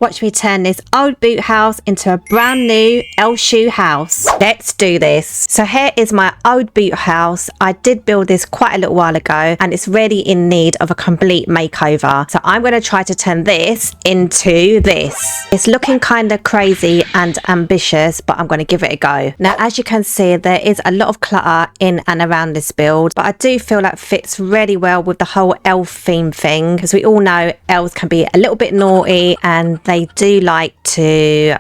Watch me turn this old boot house into a brand new L shoe house. Let's do this. So here is my old boot house. I did build this quite a little while ago and it's really in need of a complete makeover. So I'm going to try to turn this into this. It's looking kind of crazy and ambitious, but I'm going to give it a go. Now, as you can see, there is a lot of clutter in and around this build, but I do feel that fits really well with the whole elf theme thing, because we all know elves can be a little bit naughty and they do like to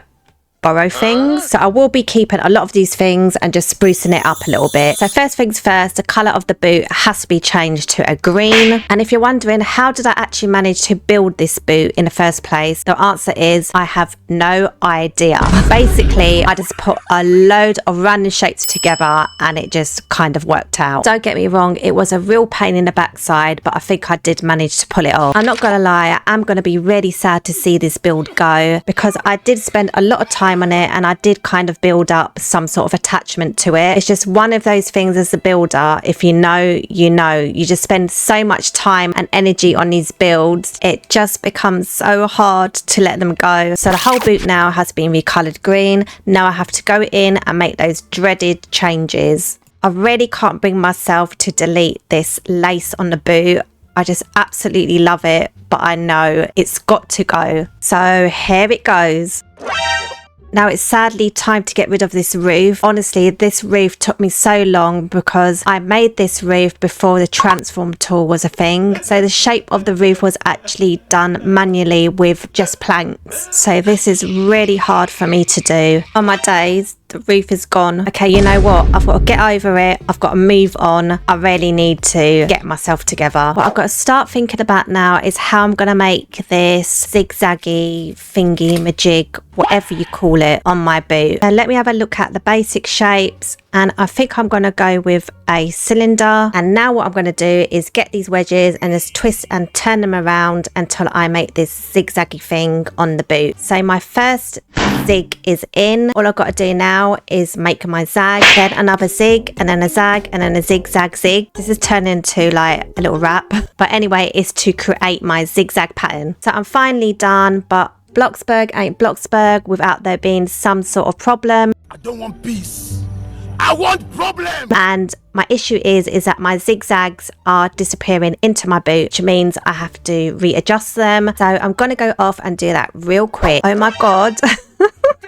borrow things. So I will be keeping a lot of these things and just sprucing it up a little bit. So first things first, the colour of the boot has to be changed to a green. And if you're wondering how did I actually manage to build this boot in the first place, the answer is I have no idea. Basically, I just put a load of random shapes together and it just kind of worked out. Don't get me wrong, it was a real pain in the backside, but I think I did manage to pull it off. I'm not gonna lie, I am gonna be really sad to see this build go, because I did spend a lot of time on it and I did kind of build up some sort of attachment to it. It's just one of those things as a builder, if you know, you just spend so much time and energy on these builds, it just becomes so hard to let them go. So the whole boot now has been recolored green. Now I have to go in and make those dreaded changes. I really can't bring myself to delete this lace on the boot. I just absolutely love it, but I know it's got to go. So here it goes. Now it's sadly time to get rid of this roof. Honestly, this roof took me so long because I made this roof before the transform tool was a thing. So the shape of the roof was actually done manually with just planks. So this is really hard for me to do. On my days, the roof is gone. Okay, you know what? I've got to get over it. I've got to move on. I really need to get myself together. What I've got to start thinking about now is how I'm going to make this zigzaggy thingy majig, whatever you call it, on my boot. So let me have a look at the basic shapes. And I think I'm going to go with a cylinder. And now what I'm going to do is get these wedges and just twist and turn them around until I make this zigzaggy thing on the boot. So my first zig is in. All I've got to do now is make my zag, then another zig, and then a zag, and then a zigzag zig. This is turning into like a little rap. But anyway, it's to create my zigzag pattern. So I'm finally done, but Bloxburg ain't Bloxburg without there being some sort of problem. I don't want peace. I want problems. And my issue is that my zigzags are disappearing into my boot, which means I have to readjust them. So I'm going to go off and do that real quick. Oh my God.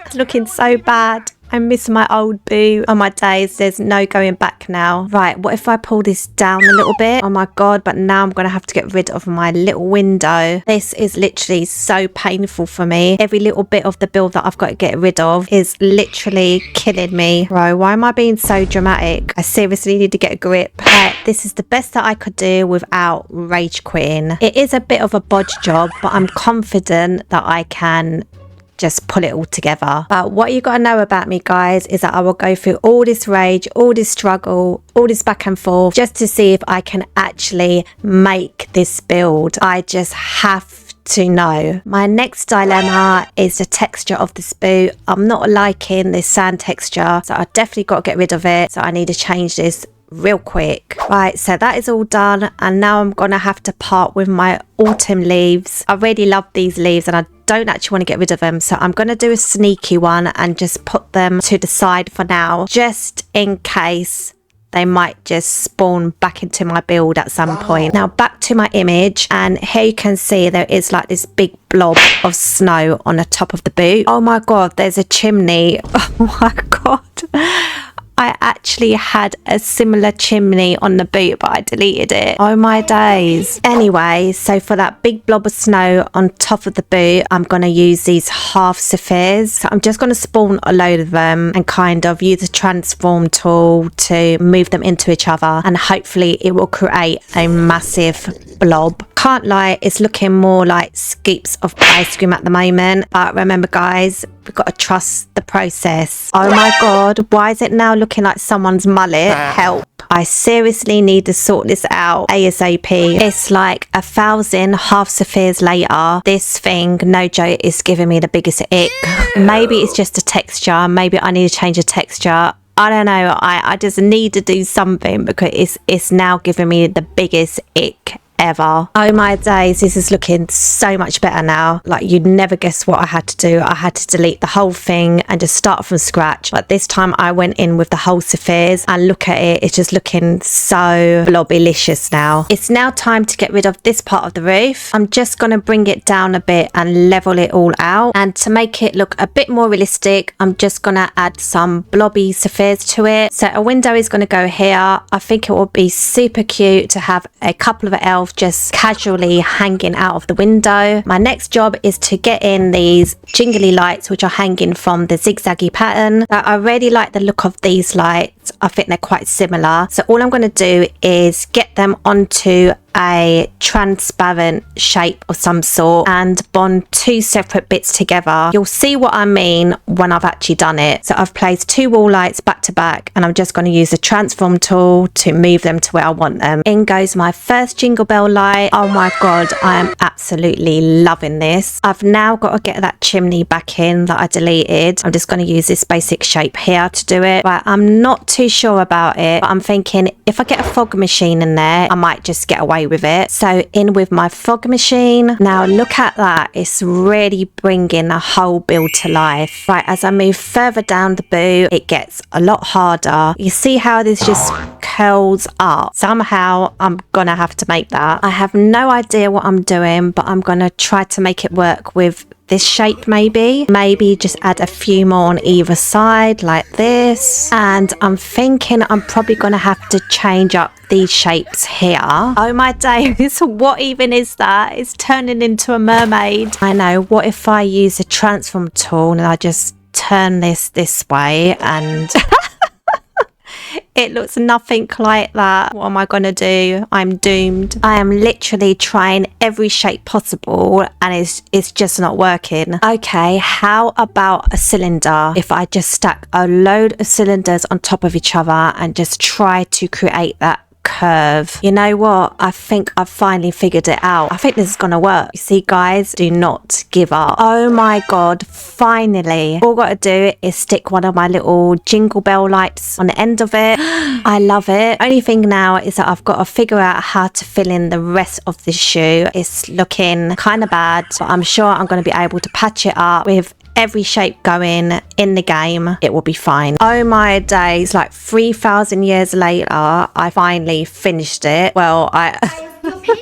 It's looking so bad. I miss my old boot. On my days, there's no going back now. Right, what if I pull this down a little bit? Oh my God, but now I'm going to have to get rid of my little window. This is literally so painful for me. Every little bit of the build that I've got to get rid of is literally killing me. Bro, why am I being so dramatic? I seriously need to get a grip. Right, this is the best that I could do without rage quitting. It is a bit of a bodge job, but I'm confident that I can just pull it all together. But what you got to know about me, guys, is that I will go through all this rage, all this struggle, all this back and forth just to see if I can actually make this build. I just have to know. My next dilemma is the texture of this boot. I'm not liking this sand texture, so I definitely got to get rid of it. So I need to change this real quick. Right, so that is all done, and now I'm gonna have to part with my autumn leaves. I really love these leaves and I don't actually want to get rid of them, so I'm gonna do a sneaky one and just put them to the side for now, just in case they might just spawn back into my build at some point. Now back to my image, and here you can see there is like this big blob of snow on the top of the boot. Oh my God, there's a chimney. Oh my God. I actually had a similar chimney on the boot, but I deleted it. Oh my days. Anyway, so for that big blob of snow on top of the boot, I'm going to use these half spheres. So I'm just going to spawn a load of them and kind of use a transform tool to move them into each other. And hopefully it will create a massive blob. Can't lie, it's looking more like scoops of ice cream at the moment. But remember, guys, we've got to trust the process. Oh my God, why is it now looking like someone's mullet? Help. I seriously need to sort this out ASAP. It's like 1,000 half spheres later. This thing, no joke, is giving me the biggest ick. Maybe it's just a texture. Maybe I need to change the texture. I don't know. I just need to do something because it's now giving me the biggest ick ever. Oh my days, this is looking so much better now. Like, you'd never guess what I had to do. I had to delete the whole thing and just start from scratch. But this time I went in with the whole sapphires, and look at it, it's just looking so blobbylicious now. It's now time to get rid of this part of the roof. I'm just going to bring it down a bit and level it all out, and to make it look a bit more realistic, I'm just going to add some blobby sapphires to it. So a window is going to go here. I think it will be super cute to have a couple of elves just casually hanging out of the window. My next job is to get in these jingly lights, which are hanging from the zigzaggy pattern. I really like the look of these lights. I think they're quite similar. So all I'm going to do is get them onto a transparent shape of some sort and bond two separate bits together. You'll see what I mean when I've actually done it. So I've placed two wall lights back to back, and I'm just going to use the transform tool to move them to where I want them. In goes my first jingle bell light. Oh my god, I am absolutely loving this. I've now got to get that chimney back in that I deleted. I'm just going to use this basic shape here to do it. Right, I'm not too sure about it, but I'm thinking if I get a fog machine in there, I might just get away with it. So in with my fog machine. Now look at that, it's really bringing the whole build to life. Right, as I move further down the boot, it gets a lot harder. You see how this just curls up? Somehow I'm gonna have to make that. I have no idea what I'm doing, but I'm gonna try to make it work with this shape. Maybe just add a few more on either side like this, and I'm thinking I'm probably gonna have to change up these shapes here. Oh my days, what even is that? It's turning into a mermaid. I know. What if I use a transform tool and I just turn this way and it looks nothing like that? What am I gonna do? I'm doomed. I am literally trying every shape possible and it's just not working. Okay, how about a cylinder? If I just stack a load of cylinders on top of each other and just try to create that curve. You know what? I think I've finally figured it out. I think this is gonna work. You see, guys, do not give up. Oh my god, finally. All I've got to do is stick one of my little jingle bell lights on the end of it. I love it. Only thing now is that I've got to figure out how to fill in the rest of the shoe. It's looking kind of bad, but I'm sure I'm going to be able to patch it up with every shape going in the game. It will be fine. Oh my days, like 3,000 years later, I finally finished it. Well, I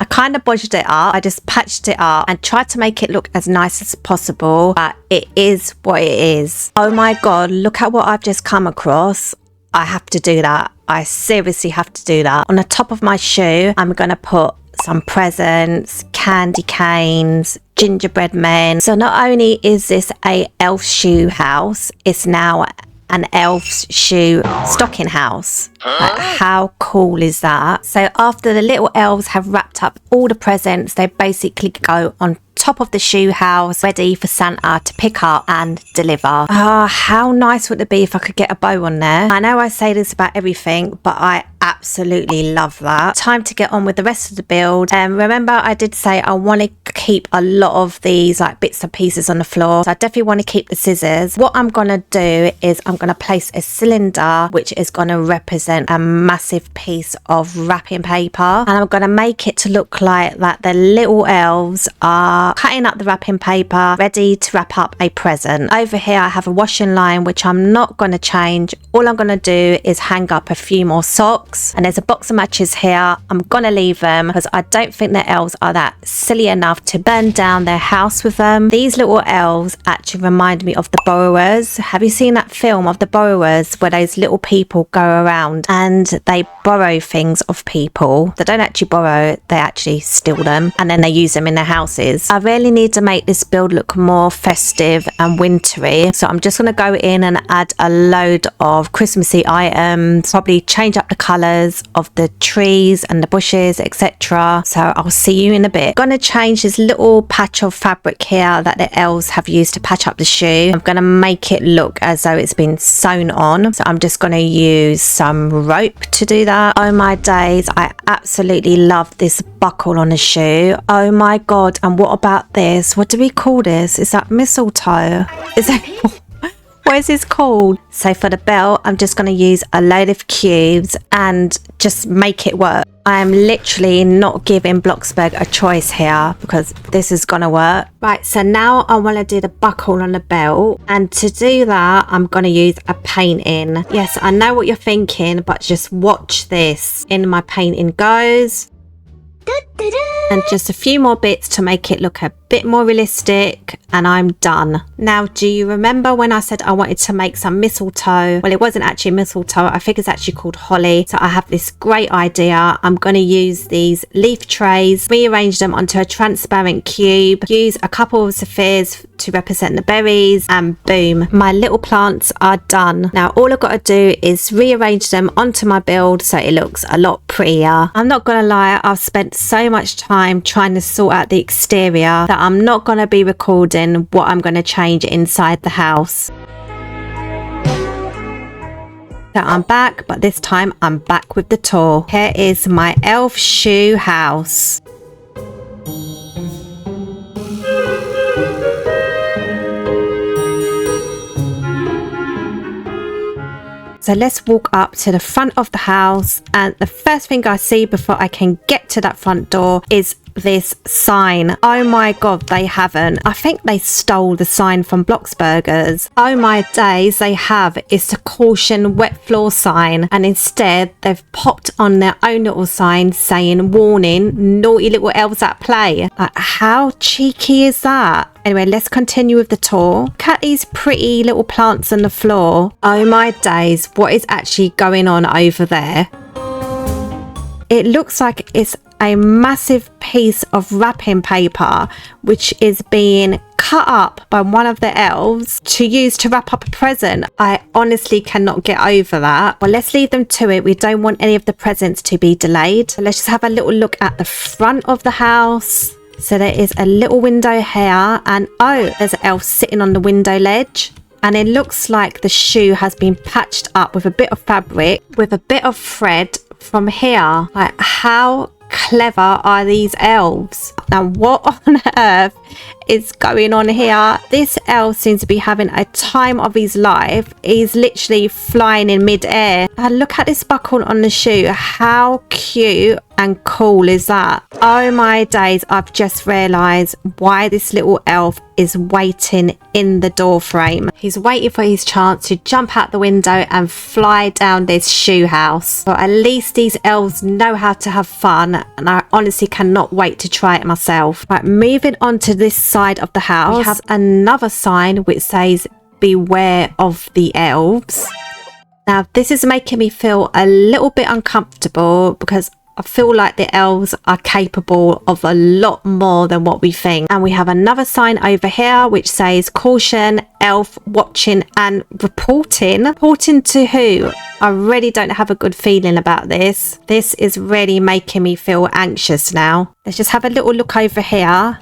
kind of bodged it up. I just patched it up and tried to make it look as nice as possible, but it is what it is. Oh my god, look at what I've just come across. I have to do that. I seriously have to do that. On the top of my shoe, I'm gonna put some presents, candy canes, gingerbread men. So not only is this a elf shoe house, it's now an elf's shoe stocking house. Like, how cool is that? So after the little elves have wrapped up all the presents, they basically go on top of the shoe house, ready for Santa to pick up and deliver. Oh, how nice would it be if I could get a bow on there? I know I say this about everything, but I absolutely love that. Time to get on with the rest of the build. Remember, I did say I want to keep a lot of these like bits and pieces on the floor, so I definitely want to keep the scissors. What I'm gonna do is I'm gonna place a cylinder which is gonna represent a massive piece of wrapping paper, and I'm gonna make it to look like that the little elves are cutting up the wrapping paper, ready to wrap up a present. Over here I have a washing line which I'm not going to change. All I'm going to do is hang up a few more socks, and there's a box of matches here. I'm going to leave them because I don't think the elves are that silly enough to burn down their house with them. These little elves actually remind me of the borrowers. Have you seen that film of the borrowers where those little people go around and they borrow things of people? They don't actually borrow, they actually steal them and then they use them in their houses. I really need to make this build look more festive and wintry, so I'm just going to go in and add a load of Christmassy items, probably change up the colours of the trees and the bushes, etc. So I'll see you in a bit. I'm going to change this little patch of fabric here that the elves have used to patch up the shoe. I'm going to make it look as though it's been sewn on, so I'm just going to use some rope to do that. Oh my days, I absolutely love this buckle on the shoe. Oh my god, and what about this? What do we call this? Is that mistletoe? Is that... What is this called? So for the bell, I'm just going to use a load of cubes and just make it work. I am literally not giving Bloxburg a choice here because this is going to work. Right, so now I want to do the buckle on the belt. And to do that, I'm going to use a painting. Yes, I know what you're thinking, but just watch this. In my painting goes. And just a few more bits to make it look a bit more realistic, and I'm done. Now, do you remember when I said I wanted to make some mistletoe? Well, it wasn't actually mistletoe. I think it's actually called holly. So I have this great idea. I'm going to use these leaf trays, rearrange them onto a transparent cube, use a couple of sapphires to represent the berries, and boom, my little plants are done. Now, all I've got to do is rearrange them onto my build so it looks a lot prettier. I'm not going to lie, I've spent so much time trying to sort out the exterior that I'm not going to be recording what I'm going to change inside the house. So I'm back, but this time I'm back with the tour. Here is my elf shoe house. So let's walk up to the front of the house, and the first thing I see before I can get to that front door is this sign. Oh my god, they haven't. I think they stole the sign from Bloxburgers. Oh my days, they have. It's the caution wet floor sign, and instead they've popped on their own little sign saying warning, naughty little elves at play. Like, how cheeky is that? Anyway, let's continue with the tour. Look at these pretty little plants on the floor. Oh my days, what is actually going on over there? It looks like it's a massive piece of wrapping paper which is being cut up by one of the elves to use to wrap up a present. I honestly cannot get over that. Well, let's leave them to it. We don't want any of the presents to be delayed. So let's just have a little look at the front of the house. So there is a little window here, and oh, there's an elf sitting on the window ledge. And it looks like the shoe has been patched up with a bit of fabric, with a bit of thread from here. Like, how clever are these elves? Now, what on earth is going on here? This elf seems to be having a time of his life. He's literally flying in mid-air. And look at this buckle on the shoe. How cute and cool is that? Oh my days, I've just realised why this little elf is waiting in the door frame. He's waiting for his chance to jump out the window and fly down this shoe house. But at least these elves know how to have fun, and I honestly cannot wait to try it myself. Right, moving on to this side of the house, we have another sign which says beware of the elves. Now, this is making me feel a little bit uncomfortable because I feel like the elves are capable of a lot more than what we think. And we have another sign over here which says caution, elf watching and reporting. Reporting to who? I really don't have a good feeling about this. This is really making me feel anxious now. Let's just have a little look over here.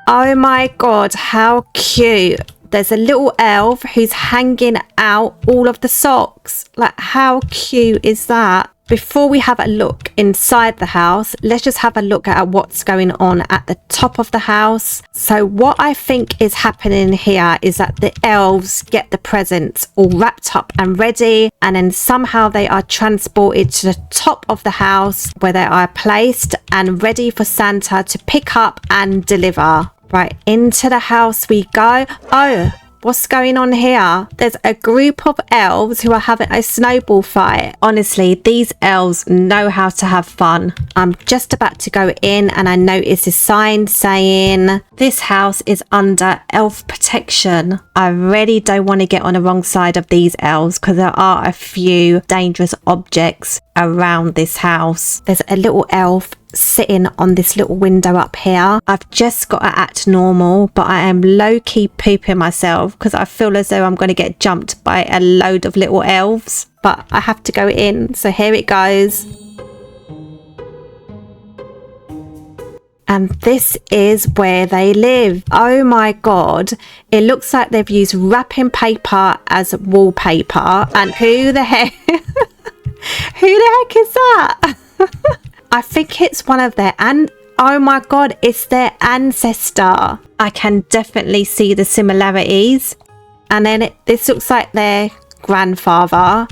Oh my god, how cute. There's a little elf who's hanging out all of the socks. Like, how cute is that? Before we have a look inside the house, let's just have a look at what's going on at the top of the house. So what I think is happening here is that the elves get the presents all wrapped up and ready, and then somehow they are transported to the top of the house where they are placed and ready for Santa to pick up and deliver. Right, into the house we go. Oh, what's going on here? There's a group of elves who are having a snowball fight. Honestly, these elves know how to have fun. I'm just about to go in and I notice a sign saying this house is under elf protection. I really don't want to get on the wrong side of these elves because there are a few dangerous objects around this house. There's a little elf sitting on this little window up here. I've just got to act normal, but I am low-key pooping myself because I feel as though I'm going to get jumped by a load of little elves, but I have to go in, so here it goes. And this is where they live. Oh my god, it looks like they've used wrapping paper as wallpaper. And who the heck who the heck is that? I think it's one of their oh my god, it's their ancestor. I can definitely see the similarities. And then this looks like their grandfather.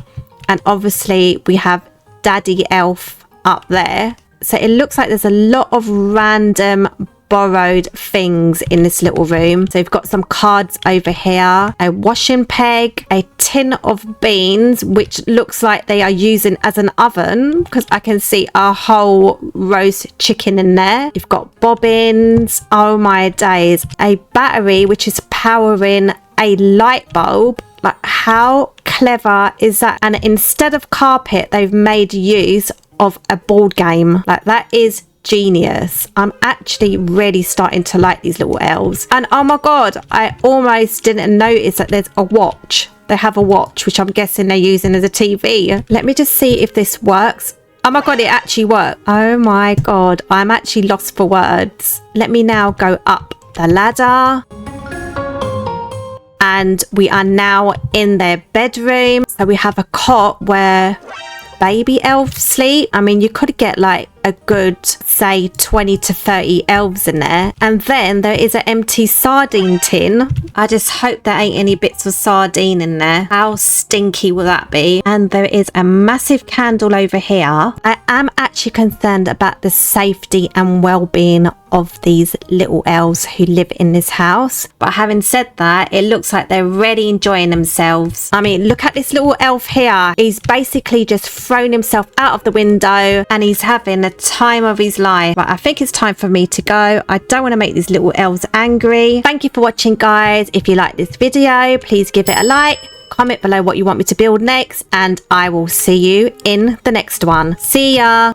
And obviously we have Daddy Elf up there. So it looks like there's a lot of random borrowed things in this little room. So we've got some cards over here, a washing peg, a tin of beans, which looks like they are using as an oven because I can see a whole roast chicken in there. You've got bobbins. Oh my days. A battery which is powering a light bulb. Like, how clever is that? And instead of carpet, they've made use of a board game. Like, that is genius. I'm actually really starting to like these little elves. And oh my god, I almost didn't notice that there's a watch. They have a watch, which I'm guessing they're using as a TV. Let me just see if this works. Oh my god, it actually worked. Oh my god, I'm actually lost for words. Let me now go up the ladder. And we are now in their bedroom. So we have a cot where baby elves sleep. I mean, you could get like a good, say, 20 to 30 elves in there. And then there is an empty sardine tin. I just hope there ain't any bits of sardine in there. How stinky will that be? And there is a massive candle over here. I am actually concerned about the safety and well-being of these little elves who live in this house. But having said that, it looks like they're really enjoying themselves. I mean, look at this little elf here. He's basically just thrown himself out of the window and he's having a time of his life. But I think it's time for me to go. I don't want to make these little elves angry. Thank you for watching, guys. If you like this video, please give it a like. Comment below what you want me to build next, and I will see you in the next one. See ya.